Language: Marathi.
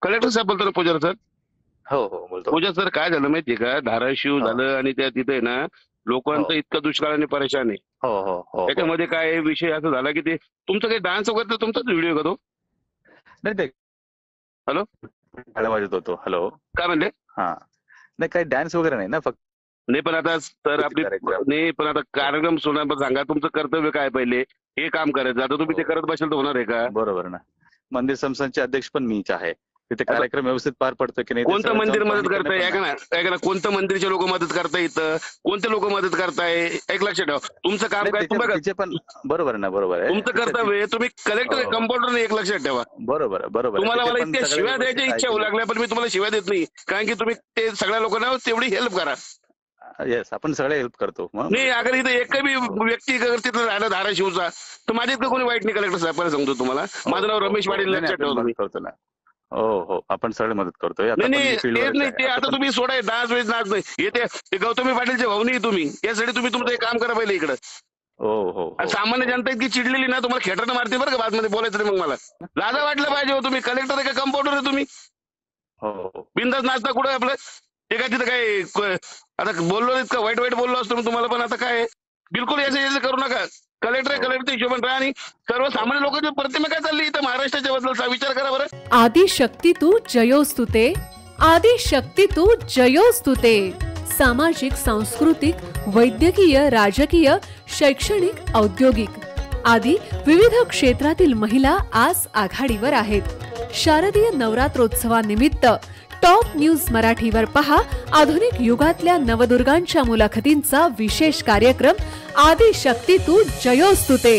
कलेक्टर साहेब बोलतो ना पूजारी सर? हो हो बोलतो. पूजा सर, काय झालं माहितीये का, धाराशिव हो झालं आणि त्या तिथे ना हो लोकांचं इतकं दुष्काळाने परेशान आहे. हो हो हो हो. त्याच्यामध्ये काय विषय असा झाला की ते तुमचं काही डान्स वगैरे तर तुमचाच व्हिडिओ का तो? नाही ते हॅलो, टाळ्या वाजत होतो. हॅलो. काय म्हणले? हा. नाही काही डान्स वगैरे नाही ना, फक्त नाही पण आता सर आपली कार्यक्रम. नाही पण आता कार्यक्रम सोडा, पण सांगा तुमचं कर्तव्य काय पहिले, हे काम करायचं. आता तुम्ही ते हो. करत बसाल तर होणार आहे का? बरोबर ना. मंदिर संस्थानचे अध्यक्ष पण मीच आहे. तिथे आता कार्यक्रम व्यवस्थित पार पडतो की नाही ते कोणतं सगळं मंदिर जाऊन मदत पाहणी करताय? करणे पण ऐका ना, कोणतं मंदिरचे लोक मदत करताय इथं, कोणते लोक मदत करताय? एक लक्षात ठेवा, तुमचं काम नाही काय, त्याच्यात तिचे पण बरोबर आहे ना, बरोबर आहे तुमचं तिचे कर्तव्य आहे, तुम्ही कलेक्टर हो कंपाऊंडर नाही, एक लक्षात ठेवा. बरोबर आहे, बरोबर आहे. तुम्हाला तिथे मला पण इतक्या सगळ्या शिव्या गोष्टी द्यायच्या इच्छा होऊ ऐकल्या. लागल्या, पण मी तुम्हाला शिव्या देत नाही, कारण की तुम्ही ते सगळ्या लोकांना तेवढी हेल्प करा. येस, आपण सगळे हेल्प करतो. मग नाही, मदत अगर करतो. इथं एक बी हो व्यक्ती जर तिथं राहिला धाराशिवचा, तर माझ्या इतकं कोणी वाईट नाही. कलेक्टर साहेबांना सांगतो तुम्हाला, हो माझं नाव हो रमेश हो. पाटील, नाही नाही, लक्षात आपण ठेवा तुम्ही. मदत करतो ना. हो हो, आपण सगळे मदत करतोय. आता नाही पण नाही, मी तेच फील्डवरच नाही, आहे ते आता आता पण. तुम्ही सोडाय डान्स वेज नाच नाही येते, ते गौतमी पाटीलचे भाऊ नाही तुम्ही, यासाठी तुम्ही तुमचं एक हो काम करा पहिले इकडं. हो हो आणि हो सामान्य हो जनता इतकी चिडलेली ना, तुम्हाला खेटरनं मारते बरं का बातमध्ये बोलायचं नाही. मग मला लाजा वाटलं पाहिजे हो, तुम्ही कलेक्टर आहे का कंपाऊंडर आहे तुम्ही? हो हो. बिंदास नाचता कुठं आहे आपलं? ते काय तिथं काय आता बोललो इतकं वाईट वाईट बोललो असतो मी तुम्हाला, पण आता काय आहे? बिलकुल याचं याचं करू नका. कलेक्टर आहे, हो कलेक्टर हिशोबाने राहा. आणि हो सर्वसामान्य लोकांची प्रतिमा काय चालली इथं महाराष्ट्राच्या बद्दलचा विचार करा बरं. आदिशक्ती तू जयोस्तुते, आदिशक्ती तू जयोस्तुते. सामाजिक, सांस्कृतिक, वैद्यकीय, राजकीय, शैक्षणिक, औद्योगिक आदी विविध क्षेत्रातील महिला आज आघाडीवर आहेत. शारदीय नवरात्रोत्सवानिमित्त टॉप न्यूज मराठीवर पहा आधुनिक युगातल्या नवदुर्गांच्या मुलाखतींचा विशेष कार्यक्रम आदिशक्ती तू जयोस्तुते.